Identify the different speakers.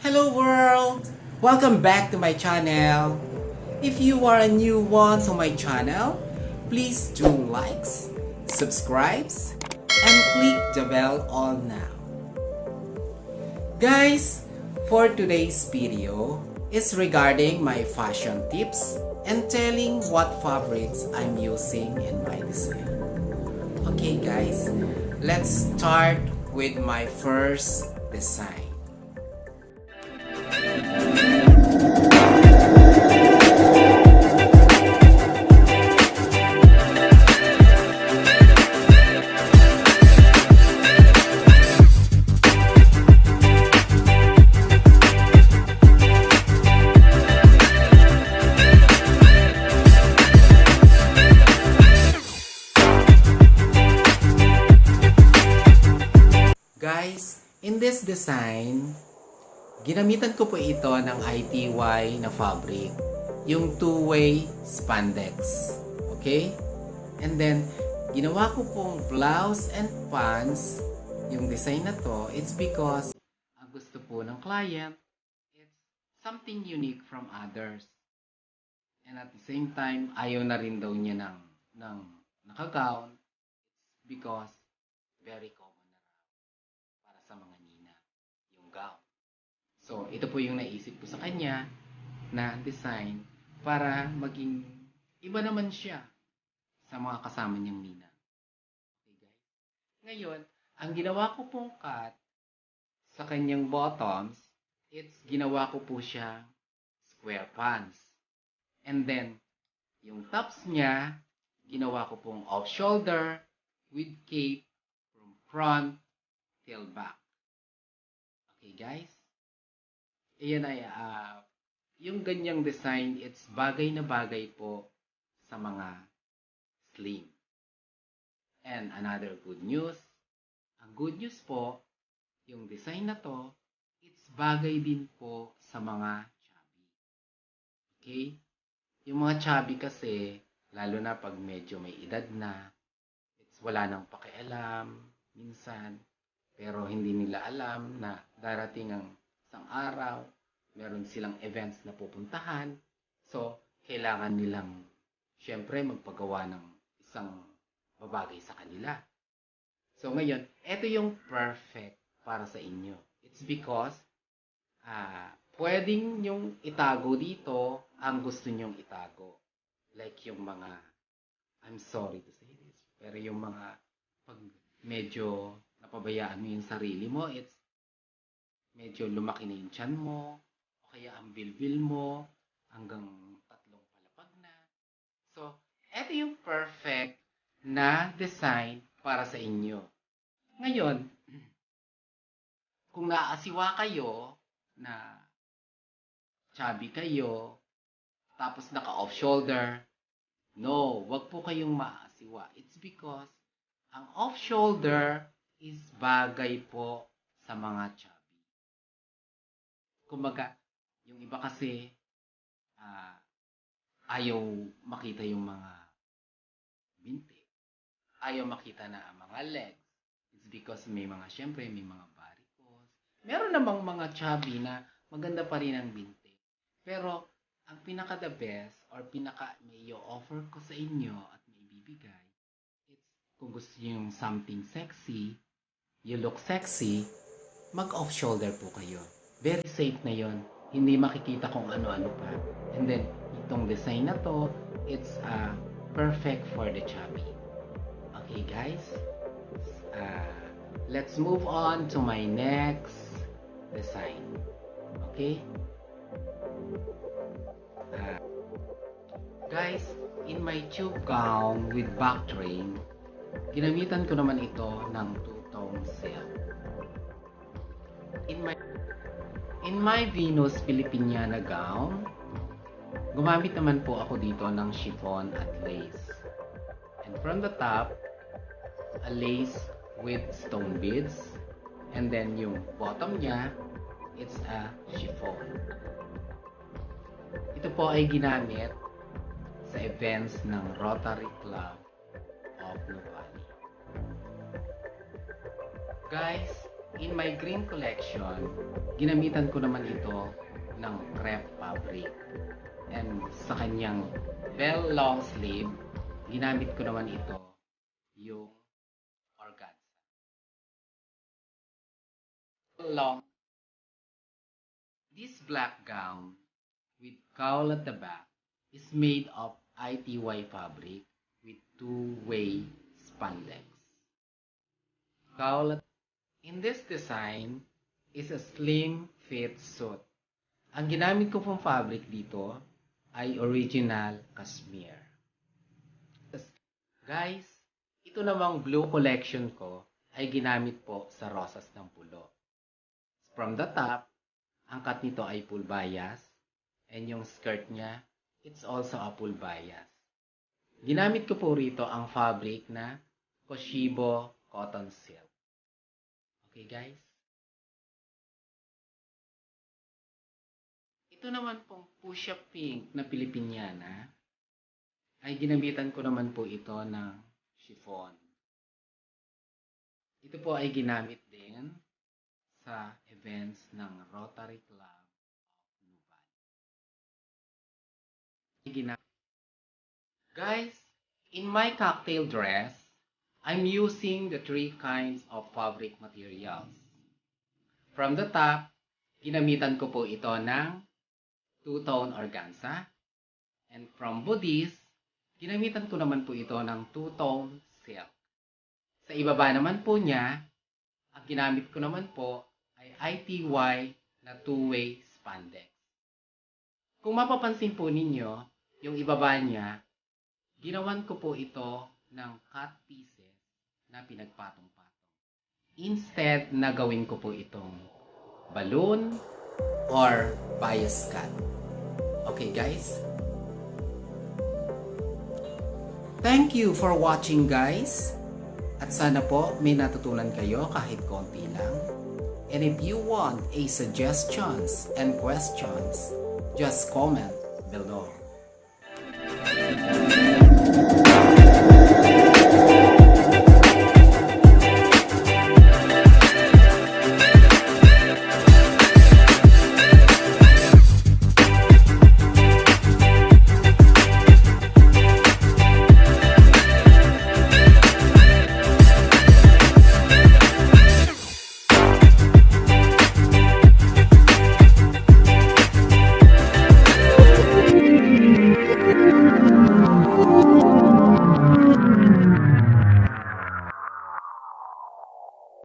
Speaker 1: Hello world! Welcome back to my channel. If you are a new one to my channel, please do likes, subscribes, and click the bell on now. Guys, for today's video is regarding my fashion tips and telling what fabrics I'm using in my design. Okay guys, let's start with my first design. Guys, in this design, ginamitan ko po ito ng ITY na fabric, yung two-way spandex. Okay? And then, ginawa ko pong blouse and pants, yung design na to, it's because ang gusto po ng client, it's something unique from others. And at the same time, ayaw na rin daw niya ng naka-gown because very common para sa mga nina yung gown. So, ito po yung naisip ko sa kanya na design para maging iba naman siya sa mga kasama niyang nina. Okay, guys? Ngayon, ang ginawa ko pong cut sa kanyang bottoms, it's ginawa ko po siya square pants. And then, yung tops niya, ginawa ko pong off-shoulder with cape from front till back. Okay, guys? Ayan ay, yung ganyang design, it's bagay na bagay po sa mga slim. And another good news, ang good news po, yung design na to, it's bagay din po sa mga chubby. Okay? Yung mga chubby kasi, lalo na pag medyo may edad na, it's wala nang pakialam, minsan, pero hindi nila alam na darating ang isang araw, meron silang events na pupuntahan. So, kailangan nilang, syempre, magpagawa ng isang babagay sa kanila. So, ngayon, ito yung perfect para sa inyo. It's because, pwedeng yung itago dito ang gusto nyong itago. Like yung mga, I'm sorry to say this, pero yung mga, pag medyo napabayaan mo yung sarili mo, it's medyo lumaki na yung tiyan mo, o kaya ang bilbil mo, hanggang 3 palapag na. So, ito yung perfect na design para sa inyo. Ngayon, kung naaasiwa kayo, na chubby kayo, tapos naka-off shoulder, no, wag po kayong maasiwa. It's because ang off shoulder is bagay po sa mga chubby. Kumbaga, yung iba kasi ayaw makita yung mga binti. Ayaw makita na ang mga legs. It's because syempre may mga varicose. Meron namang mga chubby na maganda pa rin ang binti. Pero, ang pinaka-the best or may offer ko sa inyo at may ibibigay, it's kung gusto nyo yung something sexy, you look sexy, mag-off shoulder po kayo. Very safe na yon. Hindi makikita kung ano-ano pa. And then, itong design na to, it's perfect for the chubby. Okay guys? Let's move on to my next design. Okay? Guys, in my tube gown with back train, ginamitan ko naman ito ng two-tone silk. In my Venus Filipiniana gown, gumamit naman po ako dito ng chiffon at lace. And from the top, a lace with stone beads. And then yung bottom niya, it's a chiffon. Ito po ay ginamit sa events ng Rotary Club of Nuvali. Guys, in my green collection, ginamitan ko naman ito ng crepe fabric. And sa kanyang bell long sleeve, ginamit ko naman ito yung organza. Long. This black gown with cowl at the back is made of ITY fabric with two-way spandex. Cowl in this design is a slim fit suit. Ang ginamit ko pong fabric dito ay original cashmere. Guys, ito namang blue collection ko ay ginamit po sa rosas ng pulo. From the top, ang cut nito ay full bias and yung skirt niya, it's also a full bias. Ginamit ko po rito ang fabric na Koshibo cotton silk. Okay guys? Ito naman pong fuchsia pink na Pilipiniana ay ginamitan ko naman po ito ng chiffon. Ito po ay ginamit din sa events ng Rotary Club of Nubali. Guys, in my cocktail dress, I'm using the three kinds of fabric materials. From the top, ginamitan ko po ito ng two-tone organza. And from bodies, ginamitan ko naman po ito ng two-tone silk. Sa ibaba naman po niya, ang ginamit ko naman po ay ITY na two-way spandex. Kung mapapansin po ninyo, yung ibaba niya, ginawan ko po ito ng cut pieces na pinagpatong-patong. Instead na gawin ko po itong balloon or bias cut. Okay guys? Thank you for watching guys. At sana po may natutunan kayo kahit konti lang. And if you want a suggestions and questions, just comment below.